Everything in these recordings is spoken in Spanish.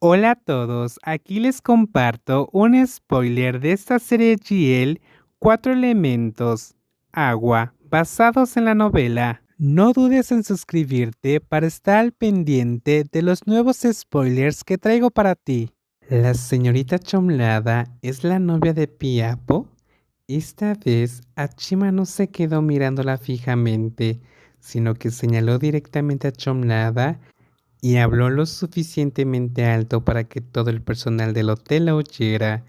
Hola a todos, aquí les comparto un spoiler de esta serie GL Cuatro Elementos, Agua, basados en la novela. No dudes en suscribirte para estar al pendiente de los nuevos spoilers que traigo para ti. La señorita Chomlada es la novia de Piapo. Esta vez, Achima no se quedó mirándola fijamente, sino que señaló directamente a Chomlada y habló lo suficientemente alto para que todo el personal del hotel la oyera.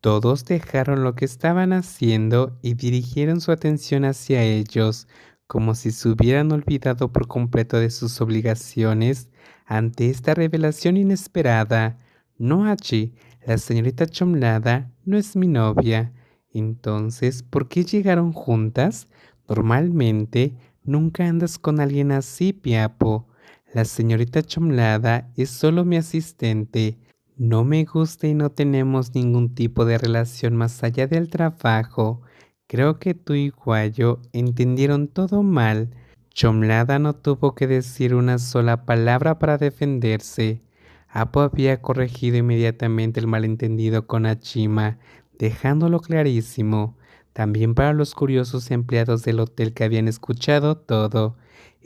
Todos dejaron lo que estaban haciendo y dirigieron su atención hacia ellos, como si se hubieran olvidado por completo de sus obligaciones ante esta revelación inesperada. No, Hachi, la señorita Chomlada no es mi novia. Entonces, ¿por qué llegaron juntas? Normalmente, nunca andas con alguien así, Piapo. La señorita Chomlada es solo mi asistente. No me gusta y no tenemos ningún tipo de relación más allá del trabajo. Creo que tú y Guayo entendieron todo mal. Chomlada no tuvo que decir una sola palabra para defenderse. Apo había corregido inmediatamente el malentendido con Achima, dejándolo clarísimo, también para los curiosos empleados del hotel que habían escuchado todo.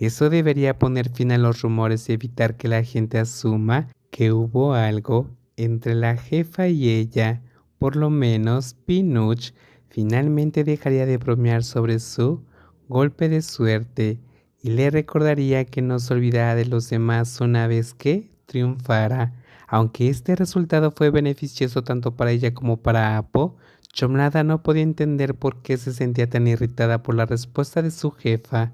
Eso debería poner fin a los rumores y evitar que la gente asuma que hubo algo entre la jefa y ella. Por lo menos Pinuch finalmente dejaría de bromear sobre su golpe de suerte y le recordaría que no se olvidara de los demás una vez que triunfara. Aunque este resultado fue beneficioso tanto para ella como para Apo, Chomlada no podía entender por qué se sentía tan irritada por la respuesta de su jefa.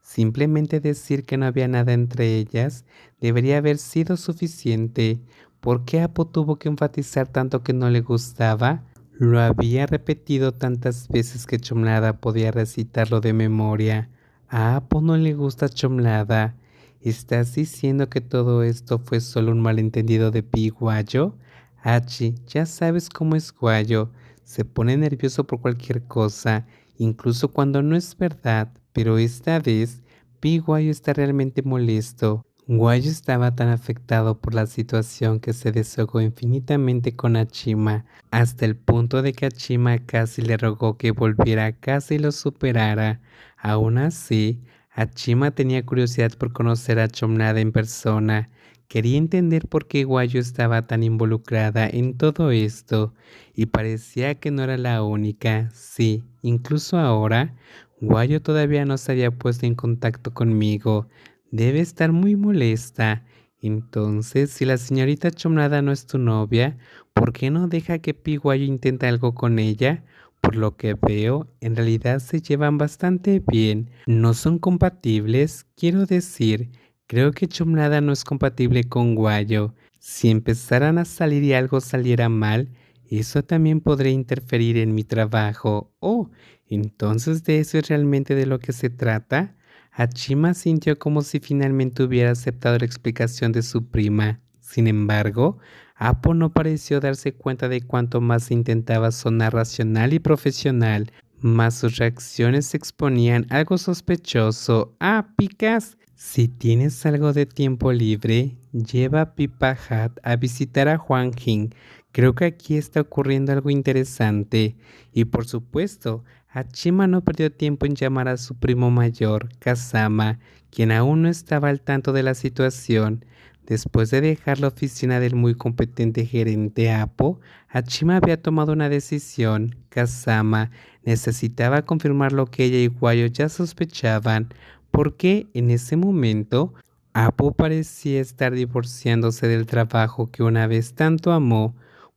Simplemente decir que no había nada entre ellas debería haber sido suficiente. ¿Por qué Apo tuvo que enfatizar tanto que no le gustaba? Lo había repetido tantas veces que Chomlada podía recitarlo de memoria. A Apo no le gusta Chomlada. ¿Estás diciendo que todo esto fue solo un malentendido de Pi Guayo? Hachi, ya sabes cómo es Guayo. Se pone nervioso por cualquier cosa, incluso cuando no es verdad. Pero esta vez, Pi Guayo está realmente molesto. Guayo estaba tan afectado por la situación que se desahogó infinitamente con Achima, hasta el punto de que Achima casi le rogó que volviera a casa y lo superara. Aún así, Achima tenía curiosidad por conocer a Chomnada en persona. Quería entender por qué Guayo estaba tan involucrada en todo esto, y parecía que no era la única. Sí, incluso ahora, Guayo todavía no se había puesto en contacto conmigo. Debe estar muy molesta. Entonces, si la señorita Chomnada no es tu novia, ¿por qué no deja que Piguayo intente algo con ella? Por lo que veo, en realidad se llevan bastante bien. No son compatibles, quiero decir, creo que Chomnada no es compatible con Guayo. Si empezaran a salir y algo saliera mal, eso también podría interferir en mi trabajo. Oh, entonces de eso es realmente de lo que se trata. Hachima sintió como si finalmente hubiera aceptado la explicación de su prima. Sin embargo, Apo no pareció darse cuenta de cuanto más intentaba sonar racional y profesional, más sus reacciones exponían algo sospechoso. Ah, Picas, si tienes algo de tiempo libre, lleva a Pipa Hat a visitar a Huang Jing. Creo que aquí está ocurriendo algo interesante. Y por supuesto, Hachima no perdió tiempo en llamar a su primo mayor, Kazama, quien aún no estaba al tanto de la situación. Después de dejar la oficina del muy competente gerente Apo, Hachima había tomado una decisión. Kazama necesitaba confirmar lo que ella y Guayo ya sospechaban, porque en ese momento Apo parecía estar divorciándose del trabajo que una vez tanto amó.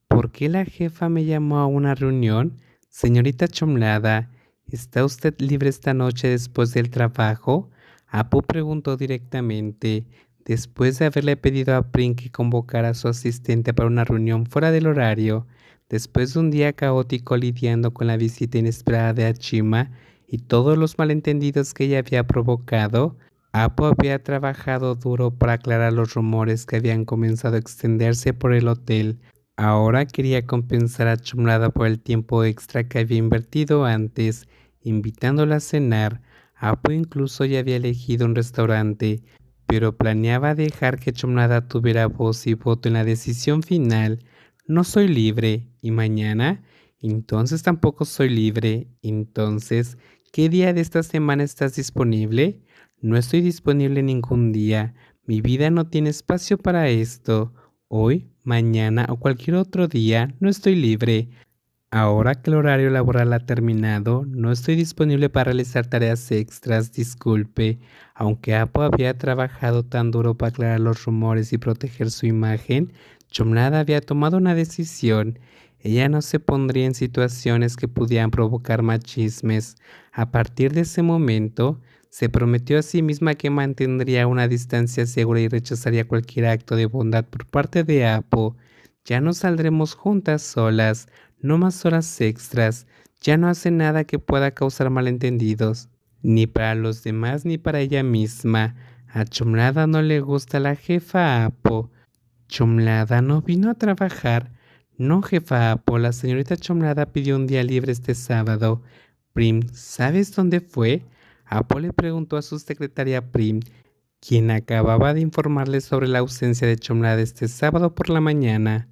¿Por qué la jefa me llamó a una reunión? Señorita Chomlada, ¿está usted libre esta noche después del trabajo? Apu preguntó directamente, después de haberle pedido a Prin que convocara a su asistente para una reunión fuera del horario. Después de un día caótico lidiando con la visita inesperada de Achima y todos los malentendidos que ella había provocado, Apu había trabajado duro para aclarar los rumores que habían comenzado a extenderse por el hotel. Ahora quería compensar a Chumlada por el tiempo extra que había invertido antes, invitándola a cenar. Apo incluso ya había elegido un restaurante, pero planeaba dejar que Chomnada tuviera voz y voto en la decisión final. No soy libre. ¿Y mañana? Entonces tampoco soy libre. Entonces, ¿qué día de esta semana estás disponible? No estoy disponible ningún día. Mi vida no tiene espacio para esto. Hoy, mañana o cualquier otro día no estoy libre. Ahora que el horario laboral ha terminado, no estoy disponible para realizar tareas extras, disculpe. Aunque Apo había trabajado tan duro para aclarar los rumores y proteger su imagen, Chomnada había tomado una decisión. Ella no se pondría en situaciones que pudieran provocar más chismes. A partir de ese momento, se prometió a sí misma que mantendría una distancia segura y rechazaría cualquier acto de bondad por parte de Apo. Ya no saldremos juntas solas. No más horas extras, ya no hace nada que pueda causar malentendidos, ni para los demás ni para ella misma. A Chomlada no le gusta la jefa Apo. Chomlada no vino a trabajar. No, jefa Apo, la señorita Chomlada pidió un día libre este sábado. Prim, ¿sabes dónde fue? Apo le preguntó a su secretaria Prim, quien acababa de informarle sobre la ausencia de Chomlada este sábado por la mañana.